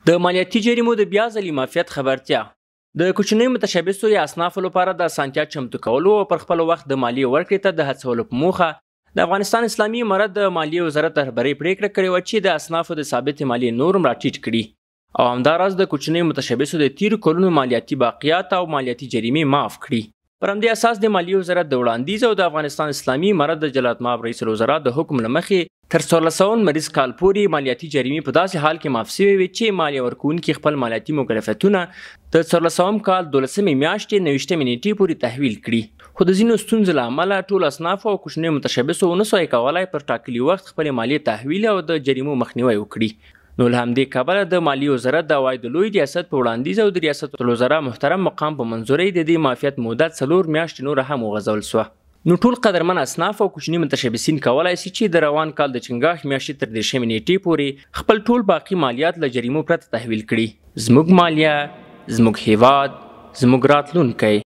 د مالیاتي جریمو د بیا ځلي معافیت خبرتیا. د کوچنیو متشبثو یا اصنافو لپاره د اسانتیا چمتو کولو او پر خپل وخت د مالیې ورکړې ته د هڅولو په موخه د افغانستان اسلامي امارت د مالیې وزارت رهبرۍ پریکړه کړې وه چې د اصنافو د ثابتې مالیې نور هم راټیټ کړي او همداراز د کوچنیو متشبثو د تیرو کلونو مالیاتي باقیات او مالیاتي جریمې معاف کړي. پر همدې اساس د مالیې وزارت د وړاندیز او د افغانستان اسلامي امارت د جلالتمآب رئیس الوزرا د حکم له مخې تر 1400 مریض کال پورې مالیاتي جریمې په داسې حال کې معاف شوې وي چې مالیه ورکوونکي خپل مالیاتي مکلفیتونه د 1400 کال 12 میاشتې 29 نیټې پورې تحویل کړي. خو د ځینو ستونزو له امله ټول اصنافو او کوچنیو متشبثو ونه سوای کولی پر ټاکلي وخت خپلې مالیې تحویل او د جریمو مخنیوی وکړي. نو له همدې کبله د مالیې وزارت د عوایدو لوی ریاست په وړاندیز او د ریاست الوزرا محترم مقام په منظورۍ د دې معافیت مدت 4 میاشتې نور هم وغځول سوه. نو ټول قدرمن اصناف او کوچني متشبثین کولای شي چې د روان کال د چنګاښ میاشتې تر 10 نیټې پورې خپل ټول باقي مالیات له جریمو پرته تحویل کړي. زموږ مالیه، زموږ هیواد، زموږ راتلونکی.